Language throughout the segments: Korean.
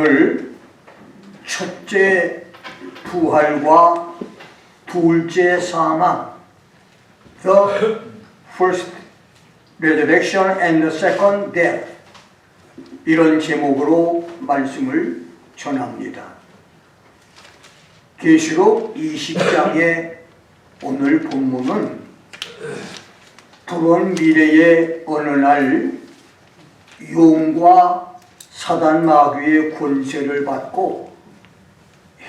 오늘 첫째 부활과 둘째 사망, the first resurrection and the second death, 이런 제목으로 말씀을 전합니다. 계시록 20장의 오늘 본문은 불온 미래의 어느 날 용과 사단 마귀의 권세를 받고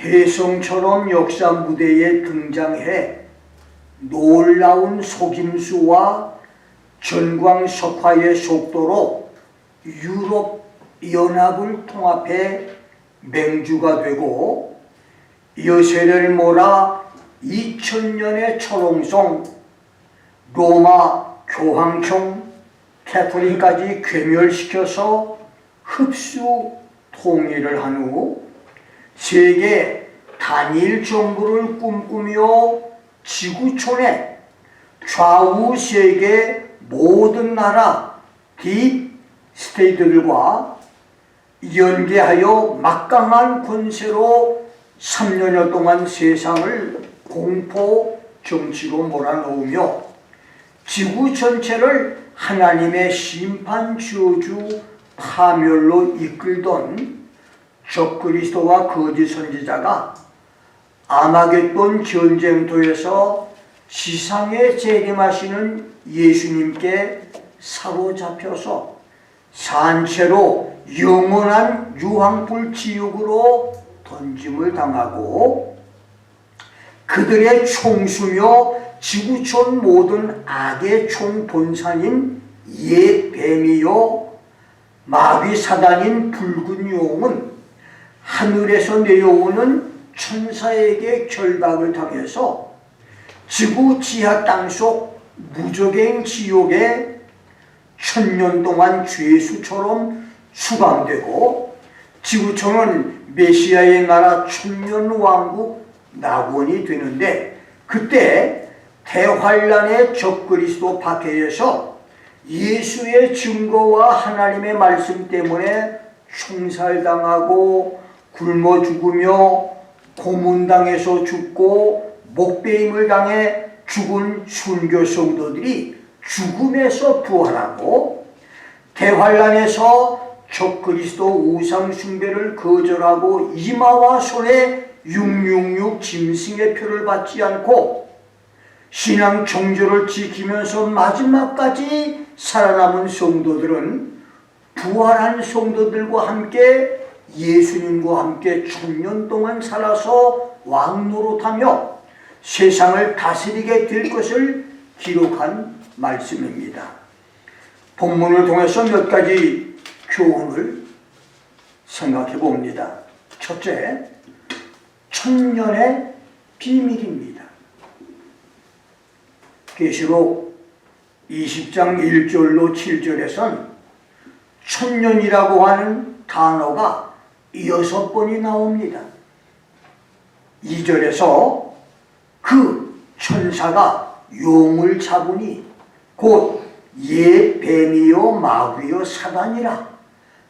혜성처럼 역사 무대에 등장해 놀라운 속임수와 전광석화의 속도로 유럽 연합을 통합해 맹주가 되고 여세를 몰아 2000년의 철옹성 로마 교황청 캐톨릭까지 괴멸시켜서 흡수 통일을 한 후 세계 단일 정부를 꿈꾸며 지구촌의 좌우 세계 모든 나라 딥 스테이트들과 연계하여 막강한 권세로 3년여 동안 세상을 공포 정치로 몰아넣으며 지구 전체를 하나님의 심판 저주 파멸로 이끌던 적그리스도와 거짓 선지자가 아마겟돈 전쟁터에서 지상에 재림하시는 예수님께 사로잡혀서 산채로 영원한 유황불 지옥으로 던짐을 당하고 그들의 총수며 지구촌 모든 악의 총본산인 옛 뱀이요 마귀 사단인 붉은 용은 하늘에서 내려오는 천사에게 결박을 당해서 지구 지하 땅속 무적행 지옥에 1000년 동안 죄수처럼 수감되고 지구촌은 메시아의 나라 천년왕국 낙원이 되는데, 그때 대환란의 적그리스도 박해에서 예수의 증거와 하나님의 말씀 때문에 총살당하고 굶어 죽으며 고문당해서 죽고 목베임을 당해 죽은 순교 성도들이 죽음에서 부활하고 대환란에서 적그리스도 우상 숭배를 거절하고 이마와 손에 666 짐승의 표를 받지 않고 신앙 정조를 지키면서 마지막까지 살아남은 성도들은 부활한 성도들과 함께 예수님과 함께 1000년 동안 살아서 왕노릇하며 세상을 다스리게 될 것을 기록한 말씀입니다. 본문을 통해서 몇 가지 교훈을 생각해 봅니다. 첫째, 천년의 비밀입니다. 계시록 20장 1절로 7절에선 천년이라고 하는 단어가 6번이 나옵니다. 2절에서 그 천사가 용을 잡으니 곧 옛 뱀이요 마귀요 사단이라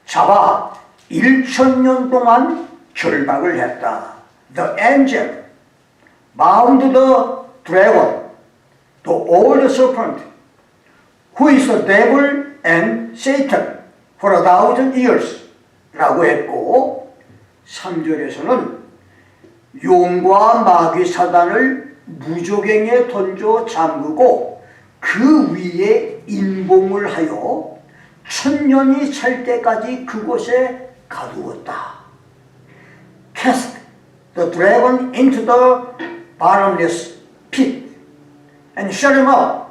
잡아 1000년 동안 결박을 했다. The angel bound the dragon, the old serpent, who is the devil and Satan, for 1000 years 라고 했고, 3절에서는 용과 마귀 사단을 무적행에 던져 잠그고 그 위에 인봉을 하여 1000년이 찰 때까지 그곳에 가두었다. Cast the dragon into the bottomless pit and shut him up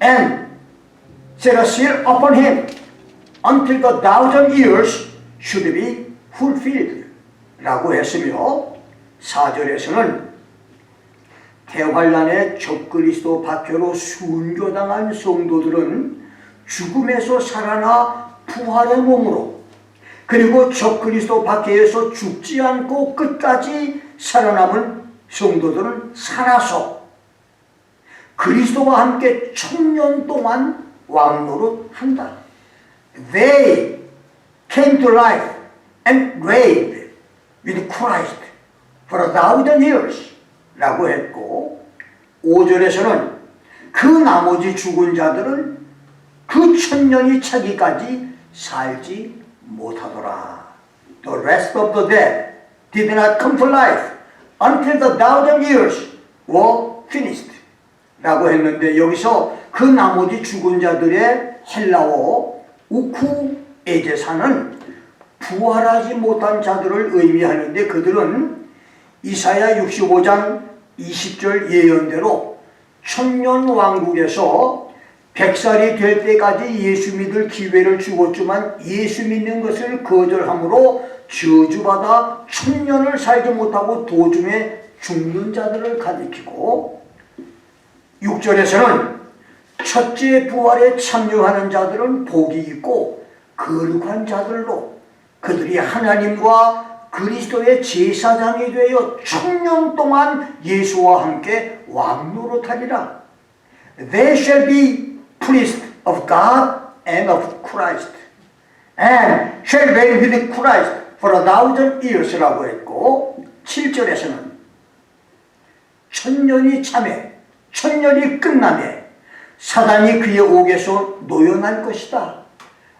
and set a seal upon him until the 1000 years should be fulfilled 라고 했으며, 4절에서는 대환란의 적그리스도 박해로 순교당한 성도들은 죽음에서 살아나 부활의 몸으로, 그리고 적그리스도 박해에서 죽지 않고 끝까지 살아남은 성도들은 살아서 그리스도와 함께 1000년 동안 왕노릇 한다. They came to life and reigned with Christ for 1,000 years 라고 했고, 5절에서는 그 나머지 죽은 자들은 그 1,000년이 차기까지 살지 못하더라. The rest of the dead did not come to life until the 1,000 years were finished 라고 했는데, 여기서 그 나머지 죽은 자들의 헬라어 우쿠에제사는 부활하지 못한 자들을 의미하는데, 그들은 이사야 65장 20절 예언대로 1000년 왕국에서 100살이 될 때까지 예수 믿을 기회를 주었지만 예수 믿는 것을 거절함으로 저주받아 1000년을 살지 못하고 도중에 죽는 자들을 가리키고, 6절에서는 첫째 부활에 참여하는 자들은 복이 있고 거룩한 자들로 그들이 하나님과 그리스도의 제사장이 되어 1000년 동안 예수와 함께 왕노릇하리라. They shall be priests of God and of Christ and shall reign with Christ for 1,000 years라고 했고, 7절에서는 1000년이 참에 1000년이 끝남에 사단이 그의 옥에서 노여날 것이다.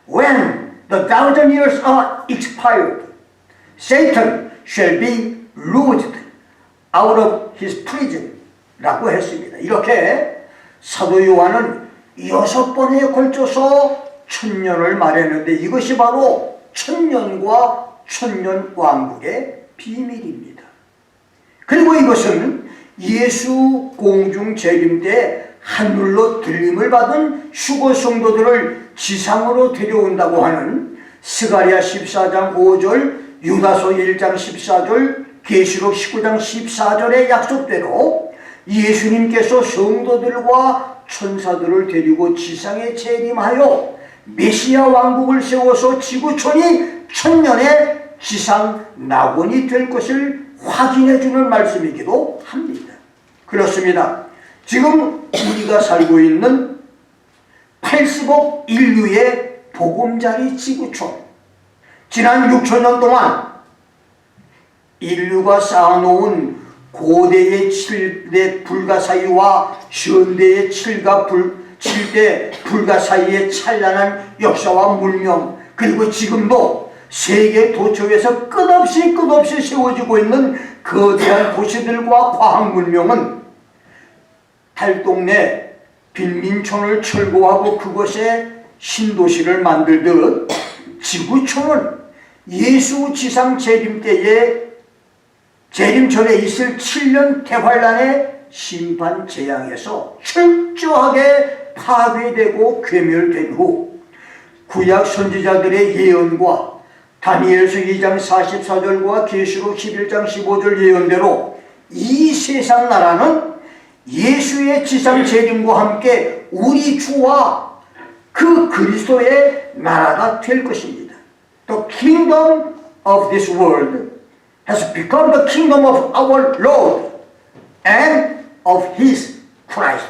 When the 1,000 years are expired, Satan shall be loosed out of his prison 라고 했습니다. 이렇게 사도 요한은 6번에 걸쳐서 1000년을 말했는데, 이것이 바로 1000년과 1000년 왕국의 비밀입니다. 그리고 이것은 예수 공중 재림 때 하늘로 들림을 받은 휴거 성도들을 지상으로 데려온다고 하는 스가랴 14장 5절, 유다서 1장 14절, 계시록 19장 14절의 약속대로 예수님께서 성도들과 천사들을 데리고 지상에 재림하여 메시아 왕국을 세워서 지구촌이 1000년의 지상 낙원이 될 것을 확인해 주는 말씀이기도 합니다. 그렇습니다. 지금 우리가 살고 있는 80억 인류의 보금자리 지구촌, 지난 6천년 동안 인류가 쌓아놓은 고대의 7대 불가사의와 현대의 7대 불가사의의 찬란한 역사와 문명, 그리고 지금도 세계 도처에서 끝없이 세워지고 있는 거대한 도시들과 과학 문명은 달동네 빈민촌을 철거하고 그곳에 신도시를 만들듯 지구촌은 예수 지상 재림 때에 재림 전에 있을 7년 대환란의 심판 재앙에서 철저하게 파괴되고 괴멸된 후 구약 선지자들의 예언과 다니엘서 2장 44절과 계시록 11장 15절 예언대로 이 세상 나라는 예수의 지상 재림과 함께 우리 주와 그 그리스도의 나라가 될 것입니다. The kingdom of this world has become the kingdom of our Lord and of His Christ.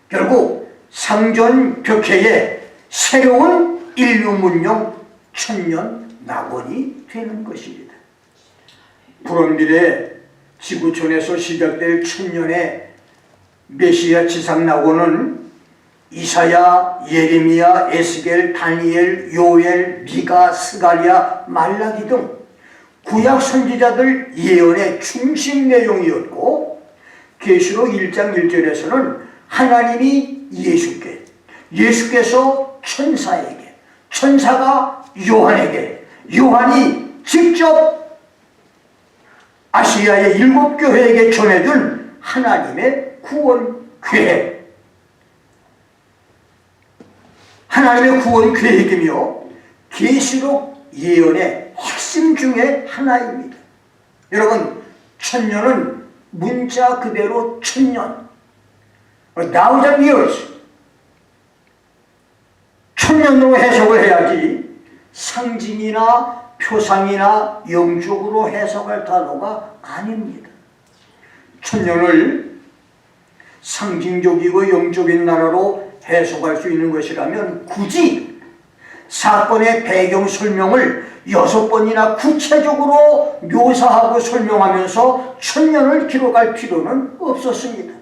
결국 상전 벽해에 새로운 인류 문명 1000년 낙원이 되는 것입니다. 푸른 미래 지구촌에서 시작될 1000년의 메시아 지상 낙원은 이사야, 예레미야, 에스겔, 다니엘, 요엘, 미가, 스가랴, 말라기 등 구약 선지자들 예언의 중심 내용이었고, 계시록 1장 1절에서는 하나님이 예수께서 천사에게, 천사가 요한에게, 요한이 직접 아시아의 7교회에게 전해준 하나님의 구원 계획, 하나님의 구원 계획이며 계시록 예언의 핵심 중에 하나입니다. 여러분, 1000년은 문자 그대로 1000년, 1,000 years, 1000년으로 해석을 해야지 상징이나 표상이나 영적으로 해석할 단어가 아닙니다. 1000년을 상징적이고 영적인 나라로 해석할 수 있는 것이라면 굳이 사건의 배경 설명을 6번이나 구체적으로 묘사하고 설명하면서 천년을 기록할 필요는 없었습니다.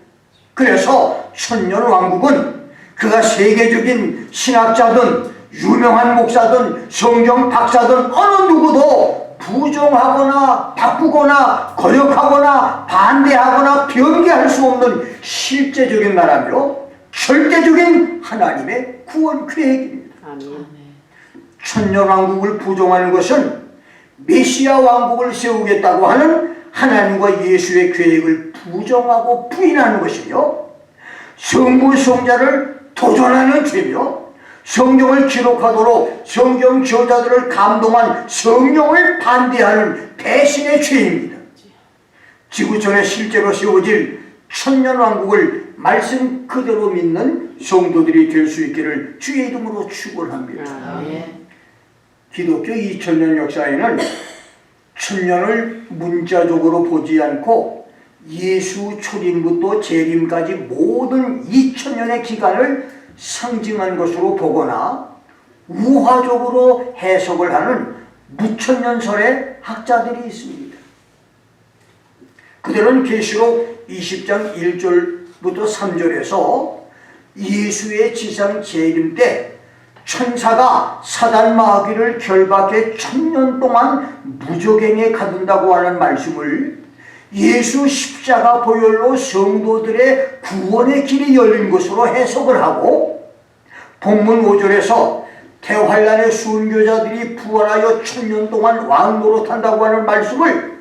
그래서 천년왕국은 그가 세계적인 신학자든 유명한 목사든 성경 박사든 어느 누구도 부정하거나 바꾸거나 거역하거나 반대하거나 변개할 수 없는 실제적인 나라며 절대적인 하나님의 구원 계획입니다. 아멘. 천년왕국을 부정하는 것은 메시아 왕국을 세우겠다고 하는 하나님과 예수의 계획을 부정하고 부인하는 것이며 성부 성자를 도전하는 죄며 성경을 기록하도록 성경 저자들을 감동한 성령을 반대하는 배신의 죄입니다. 지구촌에 실제로 세워질 천년왕국을 말씀 그대로 믿는 성도들이 될 수 있기를 주의 이름으로 축원합니다. 아멘. 기독교 2000년 역사에는 천년을 문자적으로 보지 않고 예수 초림부터 재림까지 모든 2000년의 기간을 상징한 것으로 보거나 우화적으로 해석을 하는 무천년설의 학자들이 있습니다. 그들은 계시록 20장 1절부터 3절에서 예수의 지상 재림 때 천사가 사단 마귀를 결박해 1000년 동안 무적행에 가둔다고 하는 말씀을 예수 십자가 보혈로 성도들의 구원의 길이 열린 것으로 해석을 하고 본문 5절에서 대환란의 순교자들이 부활하여 1000년 동안 왕노릇한다고 하는 말씀을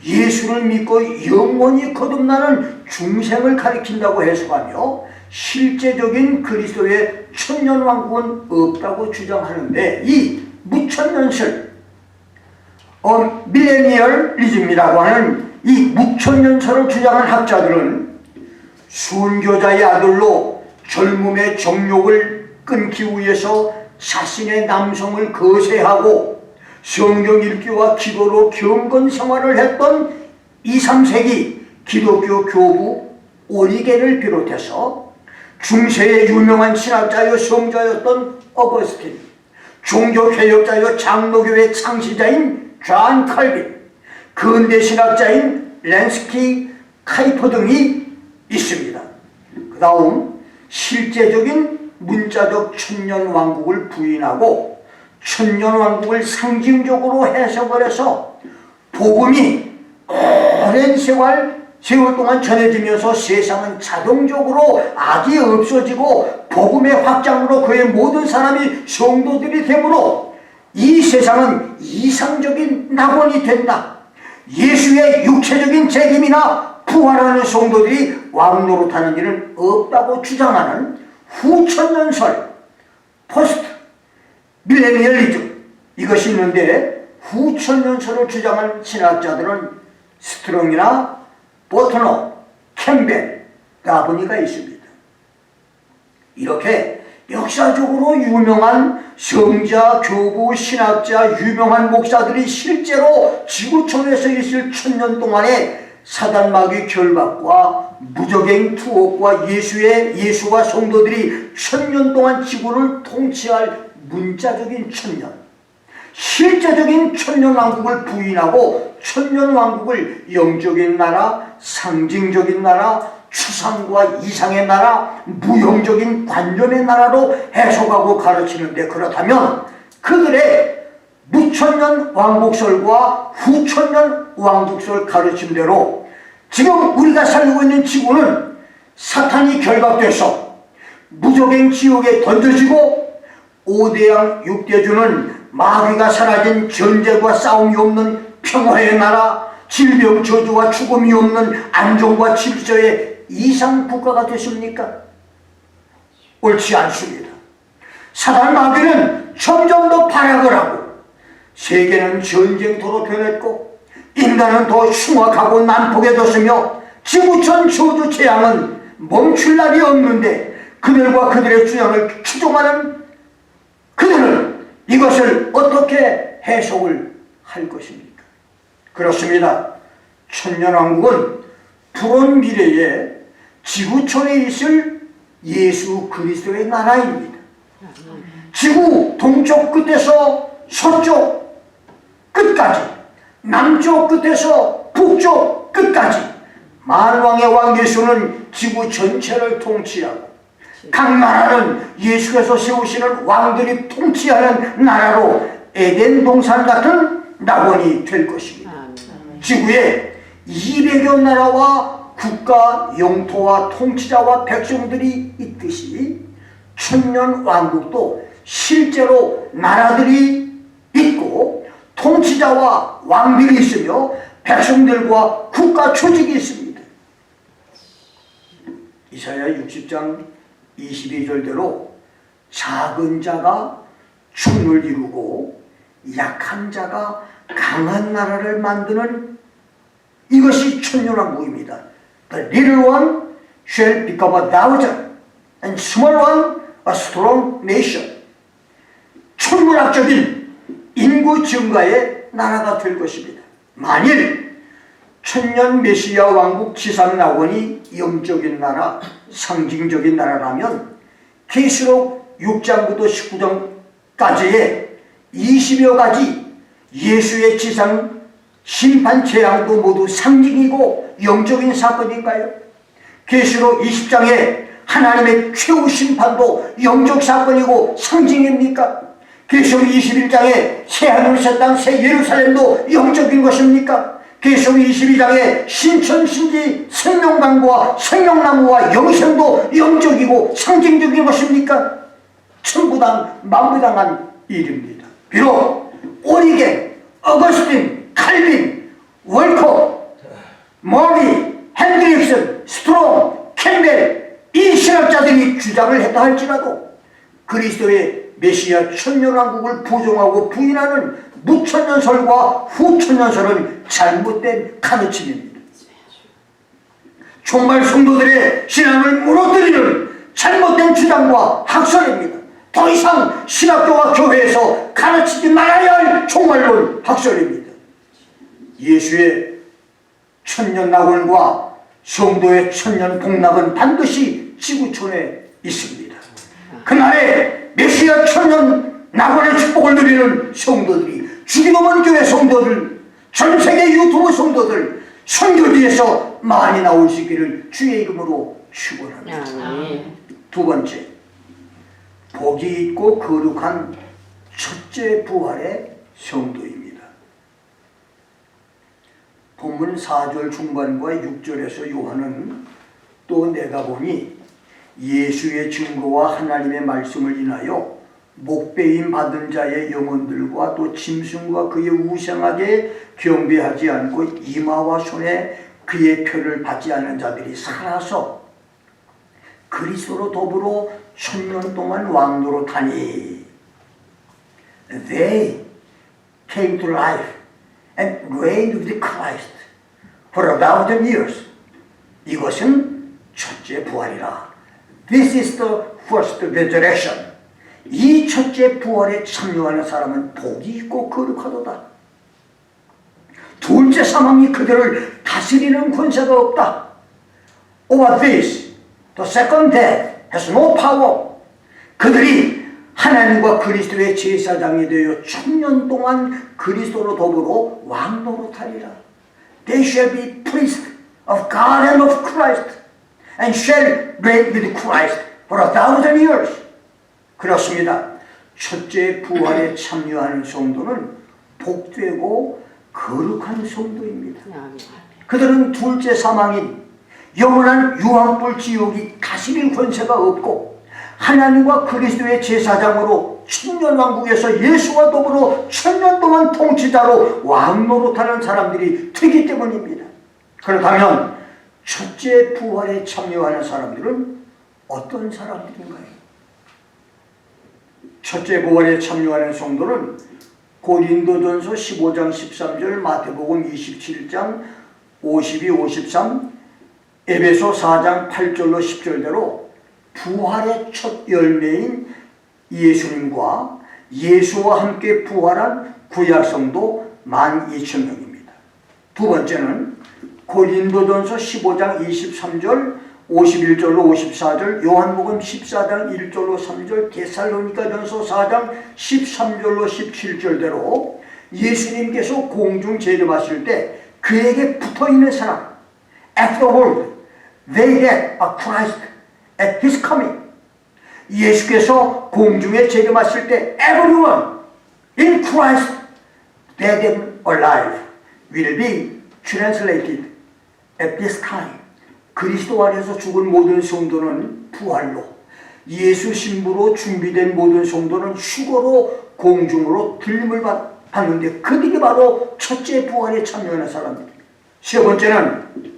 예수를 믿고 영원히 거듭나는 중생을 가리킨다고 해석하며 실제적인 그리스도의 천년왕국은 없다고 주장하는데 이 무천년설 밀레니얼리즘이라고 하는 이 무천년설을 주장한 학자들은 순교자의 아들로 젊음의 정욕을 끊기 위해서 자신의 남성을 거세하고 성경 읽기와 기도로 경건 생활을 했던 2, 3세기 기독교 교부 오리겐을 비롯해서 중세의 유명한 신학자여 성자였던 어거스틴, 종교개혁자여 장로교회 창시자인 존 칼빈, 근대 신학자인 랜스키 카이퍼 등이 있습니다. 그 다음 실제적인 문자적 천년왕국을 부인하고 천년왕국을 상징적으로 해석을 해서 복음이 오랜 세월 동안 전해지면서 세상은 자동적으로 악이 없어지고 복음의 확장으로 그의 모든 사람이 성도들이 되므로 이 세상은 이상적인 낙원이 된다. 예수의 육체적인 재림이나 부활하는 성도들이 왕노릇하는 일은 없다고 주장하는 후천년설, 포스트 밀레니얼리즘 이것이 있는데 후천년설을 주장한 신학자들은 스트롱이나 보트너, 캠벨, 다브니가 있습니다. 이렇게 역사적으로 유명한 성자, 교부, 신학자, 유명한 목사들이 실제로 지구촌에서 있을 1000년 동안의 사단마귀 결박과 무적행 투옥과 예수와 성도들이 1000년 동안 지구를 통치할 문자적인 천년, 실제적인 천년왕국을 부인하고 천년왕국을 영적인 나라, 상징적인 나라, 추상과 이상의 나라, 무형적인 관념의 나라로 해석하고 가르치는데 그렇다면 그들의 무천년 왕국설과 후천년 왕국설 가르침대로 지금 우리가 살고 있는 지구는 사탄이 결박돼서 무적행 지옥에 던져지고 5대양 6대주는 마귀가 사라진 전쟁과 싸움이 없는 평화의 나라, 질병 저주와 죽음이 없는 안정과 질서의 이상 국가가 됐습니까? 옳지 않습니다. 사단 마귀는 점점 더 발악을 하고 세계는 전쟁터로 변했고 인간은 더 흉악하고 난폭해졌으며 지구촌 저주 재앙은 멈출 날이 없는데 그들과 그들의 주장을 추종하는 그들은 이것을 어떻게 해석을 할 것입니까? 그렇습니다. 천년왕국은 푸른 미래에 지구촌에 있을 예수 그리스도의 나라입니다. 지구 동쪽 끝에 서쪽 끝까지, 남쪽 끝에서 북쪽 끝까지 만왕의 왕 예수는 지구 전체를 통치하고 각 나라는 예수께서 세우시는 왕들이 통치하는 나라로 에덴 동산 같은 낙원이 될 것입니다. 지구에 200여 나라와 국가, 영토와 통치자와 백성들이 있듯이 천년 왕국도 실제로 나라들이 있고 통치자와 왕들이 있으며 백성들과 국가 조직이 있습니다. 이사야 60장 22절대로 작은 자가 총을 이루고 약한 자가 강한 나라를 만드는 이것이 천년왕국입니다. The little one shall become a thousand and small one a strong nation. 천문학적인 인구 증가의 나라가 될 것입니다. 만일 천년 메시아 왕국 지상낙원이 영적인 나라, 상징적인 나라라면 계시록 6장부터 19장까지의 20여 가지 예수의 지상 심판 재앙도 모두 상징이고 영적인 사건인가요? 계시록 20장에 하나님의 최후 심판도 영적 사건이고 상징입니까? 계시록 21장에 새하늘 새 땅 새 예루살렘도 영적인 것입니까? 계시록 22장에 신천신지 생명강과 생명나무와 영생도 영적이고 상징적인 것입니까? 천부당 만부당한 일입니다. 비록 오리겐, 어거스틴, 칼빈, 월커, 머리, 핸드릭슨, 스트롱, 캠벨 이 신학자들이 주장을 했다 할지라도 그리스도의 메시아 천년왕국을 부정하고 부인하는 무천년설과 후천년설은 잘못된 가르침입니다. 정말 성도들의 신앙을 무너뜨리는 잘못된 주장과 학설입니다. 더 이상 신학교와 교회에서 가르치지 말아야 할 종말론 학설입니다. 예수의 천년 낙원과 성도의 천년 복락은 반드시 지구촌에 있습니다. 그날에 메시아 천년 낙원의 축복을 누리는 성도들이, 주기도문 교회 성도들, 전세계 유튜브 성도들, 선교지에서 많이 나올 수 있기를 주의 이름으로 축원합니다. 두 번째, 복이 있고 거룩한 첫째 부활의 성도입니다. 본문 4절 중반과 6절에서 요한은 또 내가 보니 예수의 증거와 하나님의 말씀을 인하여 목배임 받은 자의 영혼들과 또 짐승과 그의 우상하게 경배하지 않고 이마와 손에 그의 표를 받지 않은 자들이 살아서 그리스도로 더불어 천년 동안 왕노릇하니 They came to life and reigned with Christ for 1,000 years. 이것은 첫째 부활이라. This is the first resurrection. 이 첫째 부활에 참여하는 사람은 복이 있고 거룩하도다. 둘째 사망이 그들을 다스리는 권세가 없다. Over this, the second death has no power. 그들이 하나님과 그리스도의 제사장이 되어 천년 동안 그리스도로 더불어 왕노릇하리라. They shall be priests of God and of Christ and shall reign with Christ for 1,000 years. 그렇습니다. 첫째 부활에 참여하는 성도는 복되고 거룩한 성도입니다. 그들은 둘째 사망인 영원한 유황불 지옥이 다스릴 권세가 없고 하나님과 그리스도의 제사장으로 천년왕국에서 예수와 더불어 천년 동안 통치자로 왕노릇하는 사람들이 되기 때문입니다. 그렇다면 첫째 부활에 참여하는 사람들은 어떤 사람들인가요? 첫째 부활에 참여하는 성도는 고린도전서 15장 13절, 마태복음 27장 52, 53, 에베소 4장 8절로 10절대로 부활의 첫 열매인 예수님과 예수와 함께 부활한 구약성도 12,000명입니다. 두 번째는 고린도전서 15장 23절, 51절로 54절, 요한복음 14장 1절로 3절, 데살로니가전서 4장 13절로 17절대로 예수님께서 공중 재림하실 때 그에게 붙어있는 사람, afterward, they get a Christ at His coming. 예수께서 공중에 재림하실 때 everyone in Christ, dead and alive, will be translated at this time. 그리스도 안에서 죽은 모든 성도는 부활로, 예수 신부로 준비된 모든 성도는 휴거로 공중으로 들림을 받는데 그들이 바로 첫째 부활에 참여하는 사람입니다. 세 번째는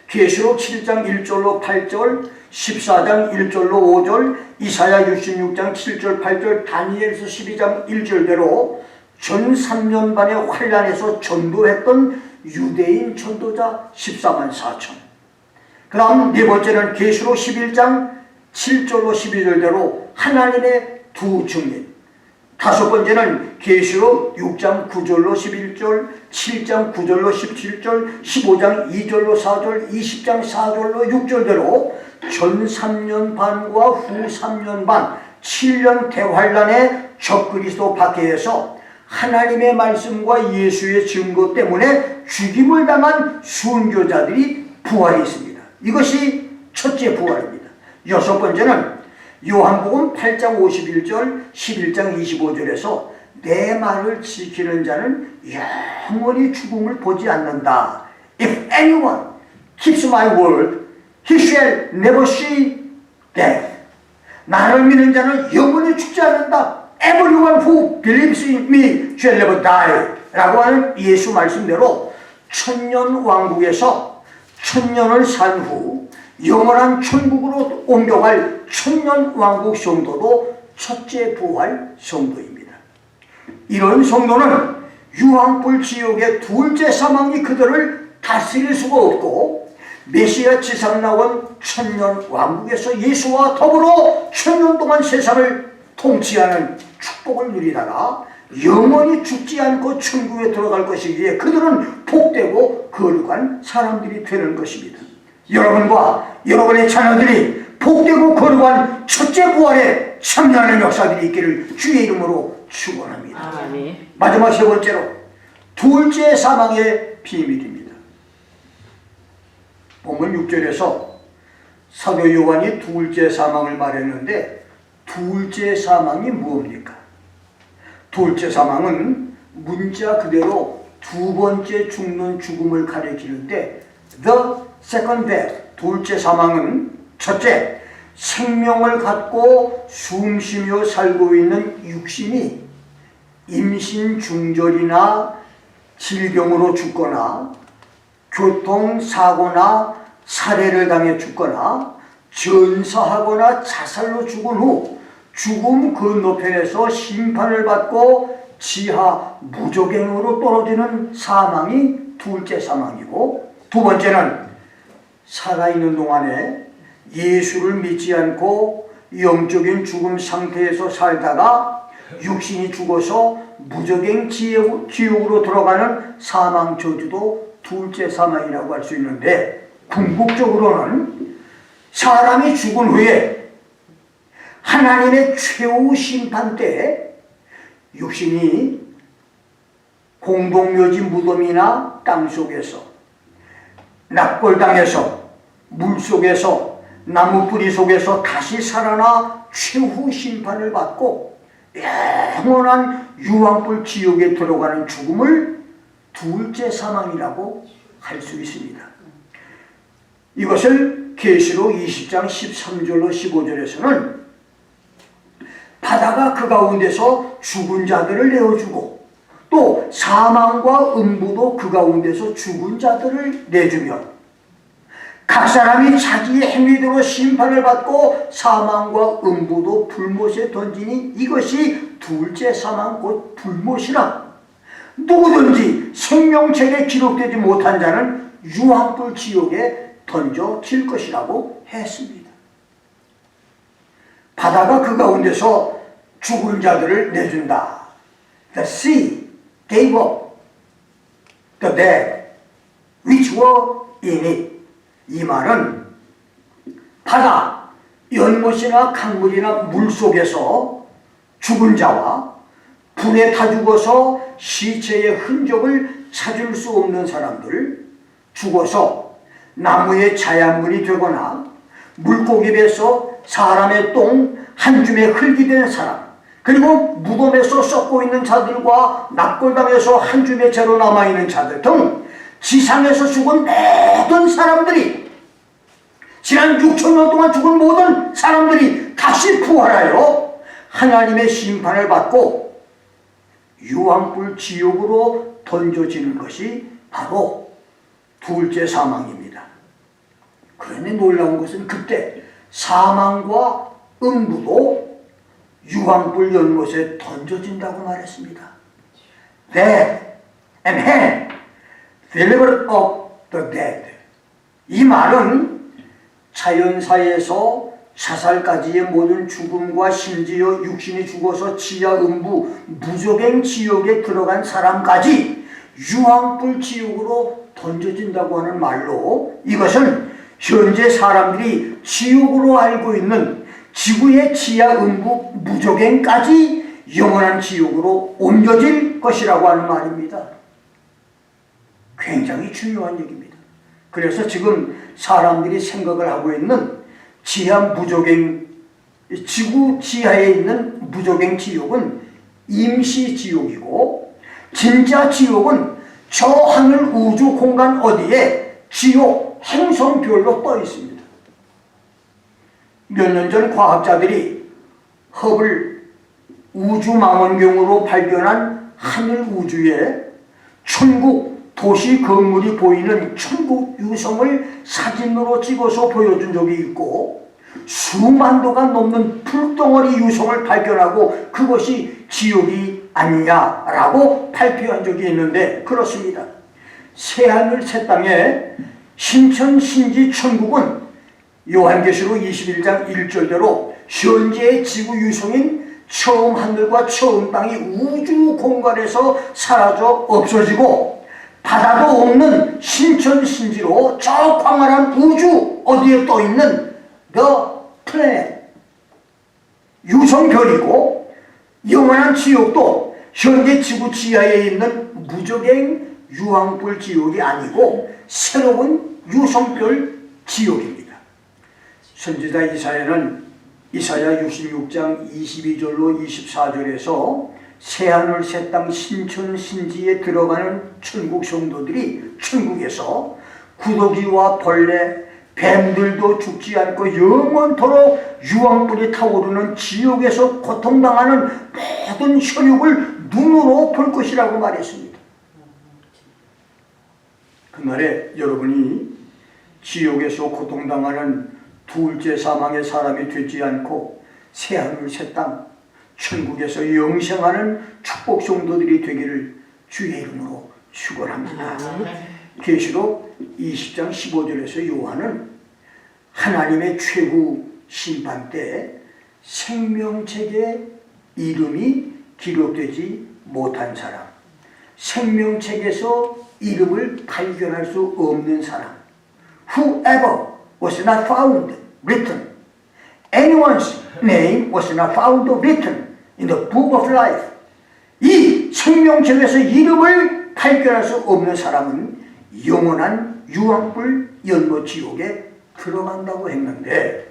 계시록 7장 1절로 8절, 14장 1절로 5절, 이사야 66장 7절 8절, 다니엘서 12장 1절대로 전 3년 반의 환란에서 전도했던 유대인 전도자 14만 4천. 그 다음 네 번째는 계시록 11장 7절로 12절대로 하나님의 두 증인. 다섯 번째는 계시록 6장 9절로 11절, 7장 9절로 17절, 15장 2절로 4절, 20장 4절로 6절대로 전 3년 반과 후 3년 반 7년 대환란의 적그리스도 박해에서 하나님의 말씀과 예수의 증거 때문에 죽임을 당한 순교자들이 부활이 있습니다. 이것이 첫째 부활입니다. 여섯 번째는 요한복음 8장 51절, 11장 25절에서 내 말을 지키는 자는 영원히 죽음을 보지 않는다. If anyone keeps my word, he shall never see death. 나를 믿는 자는 영원히 죽지 않는다. Everyone who believes in me shall never die. 라고 하는 예수 말씀대로 천년 왕국에서 천년을 산 후 영원한 천국으로 옮겨갈 천년 왕국 성도도 첫째 부활 성도입니다. 이런 성도는 유황불 지옥의 둘째 사망이 그들을 다스릴 수가 없고 메시아 지상 나온 천년 왕국에서 예수와 더불어 천년 동안 세상을 통치하는 축복을 누리다가 영원히 죽지 않고 천국에 들어갈 것이기에 그들은 복되고 거룩한 사람들이 되는 것입니다. 여러분과 여러분의 자녀들이 복되고 거룩한 첫째 부활에 참여하는 역사들이 있기를 주의 이름으로 축원합니다. 아멘. 마지막 세 번째로 둘째 사망의 비밀입니다. 본문 6절에서 사도 요한이 둘째 사망을 말했는데 둘째 사망이 무엇입니까? 둘째 사망은 문자 그대로 두 번째 죽는 죽음을 가리키는데 the second death, 둘째 사망은 첫째, 생명을 갖고 숨쉬며 살고 있는 육신이 임신 중절이나 질병으로 죽거나 교통사고나 살해를 당해 죽거나 전사하거나 자살로 죽은 후 죽음 건너편에서 심판을 받고 지하 무적행으로 떨어지는 사망이 둘째 사망이고, 두 번째는 살아있는 동안에 예수를 믿지 않고 영적인 죽음 상태에서 살다가 육신이 죽어서 무적행 지옥으로 들어가는 사망 저주도 둘째 사망이라고 할 수 있는데, 궁극적으로는 사람이 죽은 후에 하나님의 최후 심판 때 육신이 공동묘지 무덤이나 땅속에서 납골당해서 물속에서 나무뿌리 속에서 다시 살아나 최후 심판을 받고 영원한 유황불 지옥에 들어가는 죽음을 둘째 사망이라고 할 수 있습니다. 이것을 계시록 20장 13절로 15절에서는 바다가 그 가운데서 죽은 자들을 내어주고 또 사망과 음부도 그 가운데서 죽은 자들을 내주며 각 사람이 자기의 행위대로 심판을 받고 사망과 음부도 불못에 던지니 이것이 둘째 사망 곧 불못이라. 누구든지 생명책에 기록되지 못한 자는 유황불 지옥에 던져질 것이라고 했습니다. 바다가 그 가운데서 죽은 자들을 내준다. The sea gave up the dead which were in it. 이 말은 바다, 연못이나 강물이나 물속에서 죽은 자와 불에 타 죽어서 시체의 흔적을 찾을 수 없는 사람들, 죽어서 나무의 자양분이 되거나 물고기 배에서 사람의 똥 한 줌에 흙이 된 사람, 그리고 무덤에서 썩고 있는 자들과 납골당에서 한 줌의 채로 남아있는 자들 등 지상에서 죽은 모든 사람들이, 지난 6천년 동안 죽은 모든 사람들이 다시 부활하여 하나님의 심판을 받고 유황불 지옥으로 던져지는 것이 바로 둘째 사망입니다. 그런데 놀라운 것은 그때 사망과 음부도 유황불 연못에 던져진다고 말했습니다. Death and hell delivered of the dead. 이 말은 자연사에서 사살까지의 모든 죽음과 심지어 육신이 죽어서 지하 음부 무적행 지옥에 들어간 사람까지 유황불 지옥으로 던져진다고 하는 말로, 이것은 현재 사람들이 지옥으로 알고 있는 지구의 지하 음부 무적행까지 영원한 지옥으로 옮겨질 것이라고 하는 말입니다. 굉장히 중요한 얘기입니다. 그래서 지금 사람들이 생각을 하고 있는 지하 무적행, 지구 지하에 있는 무적행 지옥은 임시 지옥이고, 진짜 지옥은 저 하늘 우주 공간 어디에 지옥 행성별로 떠 있습니다. 몇 년 전 과학자들이 허블 우주망원경으로 발견한 하늘 우주에 천국 도시 건물이 보이는 천국 유성을 사진으로 찍어서 보여준 적이 있고, 수만 도가 넘는 불덩어리 유성을 발견하고 그것이 지옥이 아니냐라고 발표한 적이 있는데, 그렇습니다. 새하늘 새 땅에 신천 신지 천국은 요한계시록 21장 1절대로 현재의 지구 유성인 처음 하늘과 처음 땅이 우주 공간에서 사라져 없어지고, 바다도 없는 신천 신지로 저 광활한 우주 어디에 떠 있는 The Planet 유성별이고, 영원한 지옥도 현재 지구 지하에 있는 무적행 유황불 지옥이 아니고 새로운 유성별 지옥입니다. 선지자 이사야는 이사야 66장 22절로 24절에서 새하늘 새 땅 신천 신지에 들어가는 천국 성도들이 천국에서 구더기와 벌레, 뱀들도 죽지 않고 영원토록 유황불이 타오르는 지옥에서 고통당하는 모든 혈육을 눈으로 볼 것이라고 말했습니다. 그 말에 여러분이 지옥에서 고통당하는 둘째 사망의 사람이 되지 않고 새하늘 새 땅 천국에서 영생하는 축복 성도들이 되기를 주의 이름으로 축원합니다. 계시록 20장 15절에서 요한은 하나님의 최후 심판 때 생명책에 이름이 기록되지 못한 사람, 생명책에서 이름을 발견할 수 없는 사람, whoever was not found written, anyone's name was not found written in the book of life. 이 생명책에서 이름을 발견할 수 없는 사람은 영원한 유황불 연못 지옥에 들어간다고 했는데,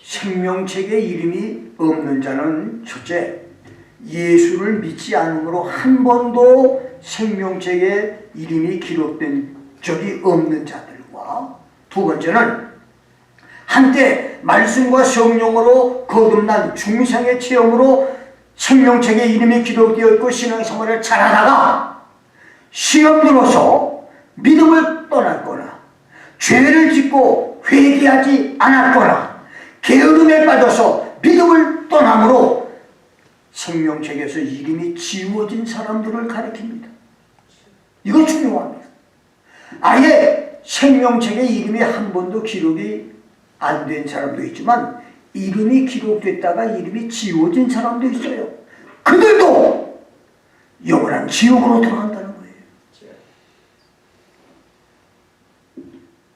생명책에 이름이 없는 자는 첫째, 예수를 믿지 않으므로 한 번도 생명책에 이름이 기록된 적이 없는 자들과, 두 번째는 한때 말씀과 성령으로 거듭난 중생의 체험으로 생명책에 이름이 기록되어 있고 신앙생활을 잘하다가 시험 들어서 믿음을 떠났거나 죄를 짓고 회개하지 않았거나 게으름에 빠져서 믿음을 떠남으로 생명책에서 이름이 지워진 사람들을 가리킵니다. 이거 중요합니다. 아예 생명책에 이름이 한 번도 기록이 안 된 사람도 있지만 이름이 기록됐다가 이름이 지워진 사람도 있어요. 그들도 영원한 지옥으로 들어간다는 거예요.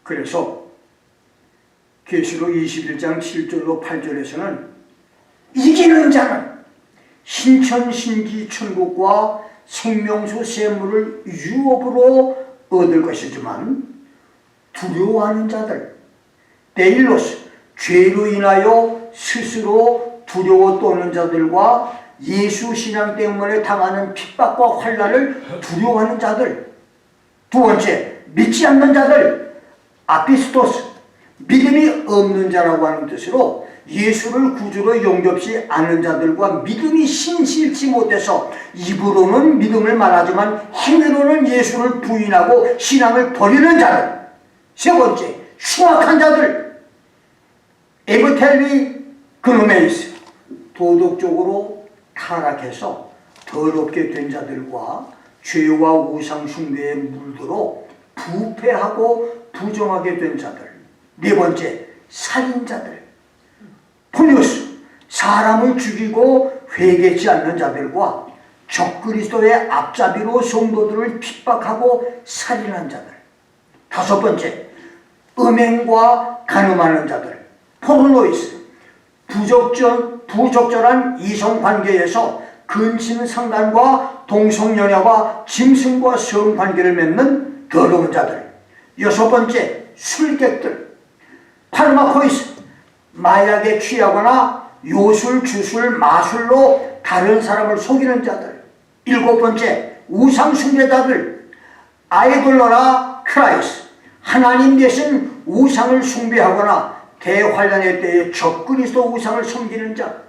그래서 계시록 21장 7절로 8절에서는 이기는 자는 신천신기 천국과 생명수 샘물을 유업으로 얻을 것이지만 두려워하는 자들, 데일로스, 죄로 인하여 스스로 두려워 떠는 자들과 예수 신앙 때문에 당하는 핍박과 환난을 두려워하는 자들, 두 번째, 믿지 않는 자들, 아피스토스, 믿음이 없는 자라고 하는 뜻으로 예수를 구주로 영접시 않는 자들과 믿음이 신실치 못해서 입으로는 믿음을 말하지만 행위로는 예수를 부인하고 신앙을 버리는 자들, 세 번째, 흉악한 자들, 에브텔리 그노메이스, 도덕적으로 타락해서 더럽게 된 자들과 죄와 우상 숭배에 물들어 부패하고 부정하게 된 자들, 네 번째, 살인자들, 폴리오스, 사람을 죽이고 회개치 않는 자들과 적그리스도의 앞잡이로 성도들을 핍박하고 살인한 자들, 다섯 번째, 음행과 간음하는 자들, 포르노이스, 부적절한 이성관계에서 근친상간과 동성연애와 짐승과 성관계를 맺는 더러운 자들, 여섯 번째, 술객들, 파르마코이스, 마약에 취하거나 요술, 주술, 마술로 다른 사람을 속이는 자들, 일곱 번째, 우상숭배자들, 아이돌러나 크라이스, 하나님 대신 우상을 숭배하거나 대환란의 때에 적그리스도 우상을 섬기는 자,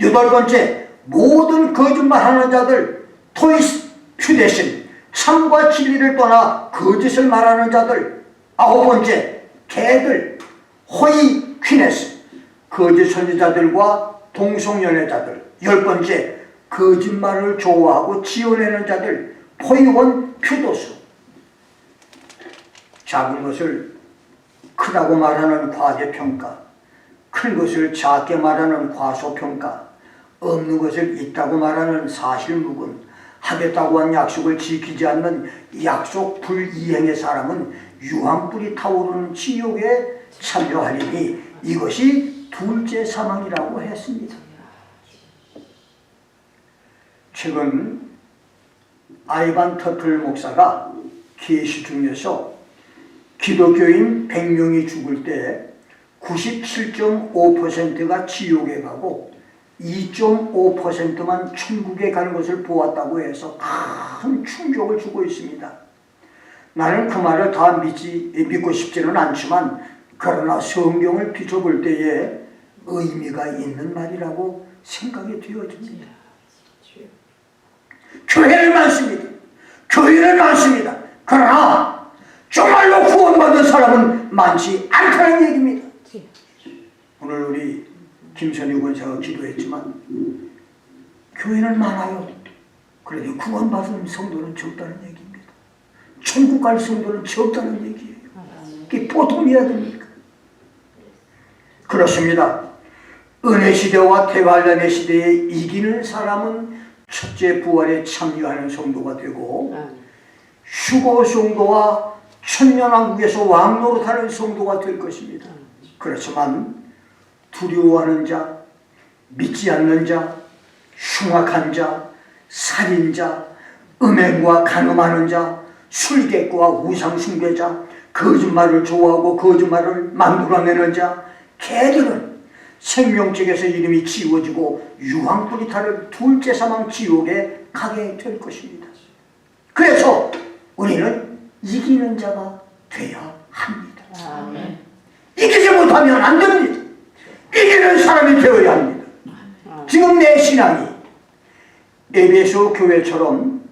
여덟 번째, 모든 거짓말하는 자들, 토이스, 퓨대신, 참과 진리를 떠나 거짓을 말하는 자들, 아홉 번째, 개들, 호이, 퀴네스, 거짓 선지자들과 동성연애자들, 열 번째, 거짓말을 좋아하고 지어내는 자들, 포이원, 퓨도스, 작은 것을 크다고 말하는 과대평가, 큰 것을 작게 말하는 과소평가, 없는 것을 있다고 말하는 사실무근, 하겠다고 한 약속을 지키지 않는 약속 불이행의 사람은 유황불이 타오르는 지옥에 참여하리니 이것이 둘째 사망이라고 했습니다. 최근 아이반 터틀 목사가 계시 중에서 기독교인 100명이 죽을 때 97.5%가 지옥에 가고 2.5%만 천국에 가는 것을 보았다고 해서 큰 충격을 주고 있습니다. 나는 그 말을 다 믿고 싶지는 않지만 그러나 성경을 비춰볼 때에 의미가 있는 말이라고 생각이 되어집니다. 교회는 많습니다. 교회는 많습니다. 그러나 정말로 구원받은 사람은 많지 않다는 얘기입니다. 오늘 우리 김선희 권사가 기도했지만 교회는 많아요. 그런데 구원받은 성도는 적다는 얘기입니다. 천국 갈 성도는 적다는 얘기예요. 그게 보통 이야기입니까? 그렇습니다. 은혜 시대와 대환란의 시대에 이기는 사람은 첫째 부활에 참여하는 성도가 되고 휴거 성도와 천년왕국에서 왕노릇하는 성도가 될 것입니다. 그렇지만 두려워하는 자, 믿지 않는 자, 흉악한 자, 살인자, 음행과 간음하는 자, 술객과 우상숭배자, 거짓말을 좋아하고 거짓말을 만들어내는 자, 개들은 생명책에서 이름이 지워지고 유황불이 타는 둘째 사망 지옥에 가게 될 것입니다. 그래서 우리는 이기는 자가 되어야 합니다. 아멘. 이기지 못하면 안 됩니다. 이기는 사람이 되어야 합니다. 지금 내 신앙이 에베소 교회처럼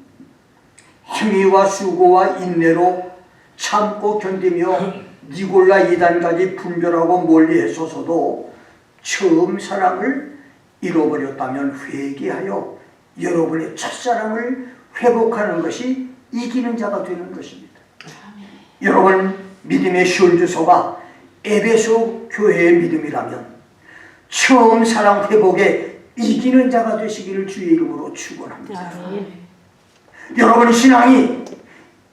행위와 수고와 인내로 참고 견디며 니골라 이단까지 분별하고 멀리했어서도 처음 사랑을 잃어버렸다면 회개하여 여러분의 첫사랑을 회복하는 것이 이기는 자가 되는 것입니다. 여러분 믿음의 시온주소가 에베소 교회의 믿음이라면 처음 사랑 회복에 이기는 자가 되시기를 주의 이름으로 축원합니다. 여러분 신앙이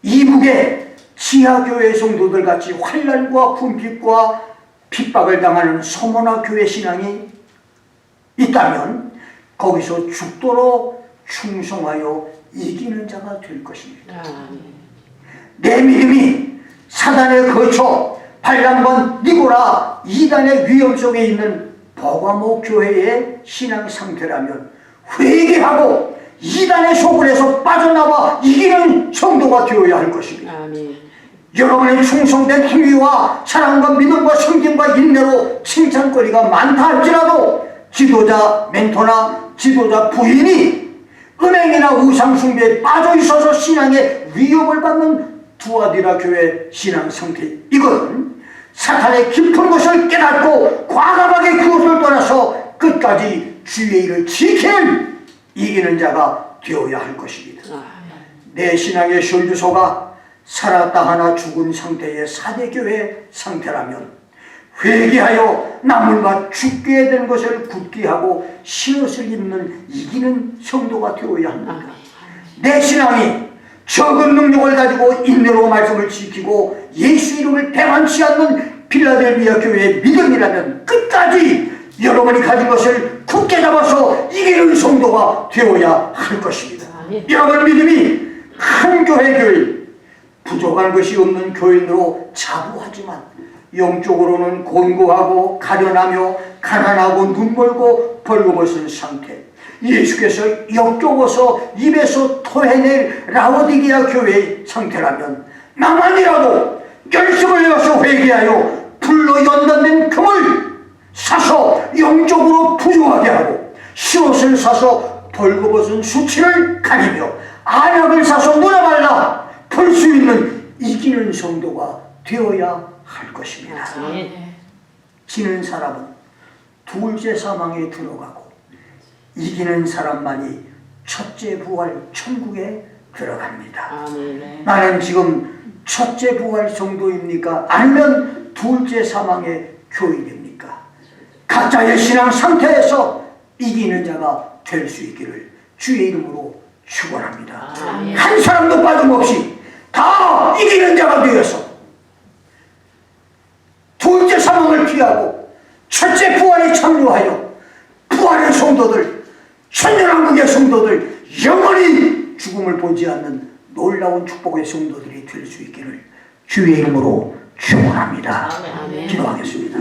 이북의 지하교회 성도들 같이 환난과 궁핍과 핍박을 당하는 서머나 교회 신앙이 있다면 거기서 죽도록 충성하여 이기는 자가 될 것입니다. 내 믿음이 사단에 거쳐 반란번 니고라 이단의 위험 속에 있는 버가모 교회의 신앙 상태라면 회개하고 이단의 소굴에서 빠져나와 이기는 성도가 되어야 할 것입니다. 여러분의 충성된 행위와 사랑과 믿음과 섬김과 인내로 칭찬거리가 많다 할지라도 지도자 멘토나 지도자 부인이 은행이나 우상숭배에 빠져 있어서 신앙에 위협을 받는 두아디라 교회 신앙 상태, 이것은 사탄의 깊은 것을 깨닫고 과감하게 그것을 떠나서 끝까지 주의 일을 지키는 이기는 자가 되어야 할 것입니다. 내 신앙의 현주소가 살았다 하나 죽은 상태의 사대교회 상태라면 회개하여 나물과 죽게 된 것을 굳게 하고 신옷을 입는 이기는 성도가 되어야 합니다. 내 신앙이 적은 능력을 가지고 인내로 말씀을 지키고 예수 이름을 배반치 않는 필라델비아 교회의 믿음이라면 끝까지 여러분이 가진 것을 굳게 잡아서 이기는 성도가 되어야 할 것입니다. 여러분 믿음이 큰 교회 부족한 것이 없는 교인으로 자부하지만 영적으로는 곤고하고 가련하며 가난하고 눈멀고 벌거벗은 상태, 예수께서 역겨워서 입에서 토해낼 라오디게아 교회의 상태라면 나만이라도 결심을 내어서 회개하여 불로 연단된 금을 사서 영적으로 부유하게 하고 시옷을 사서 벌거벗은 수치를 가리며 안약을 사서 눈에 말라 볼 수 있는 이기는 성도가 되어야 할 것입니다. 지는 사람은 둘째 사망에 들어가고 이기는 사람만이 첫째 부활 천국에 들어갑니다. 나는 지금 첫째 부활 정도입니까? 아니면 둘째 사망의 교인입니까? 각자의 신앙 상태에서 이기는 자가 될 수 있기를 주의 이름으로 축원합니다. 한 사람도 빠짐없이 다 이기는 자가 되어서 둘째 사망을 피하고 첫째 부활에 참여하여 부활의 성도들, 천년왕국의 성도들, 영원히 죽음을 보지 않는 놀라운 축복의 성도들이 될 수 있기를 주의 이름으로 축원합니다. 기도하겠습니다.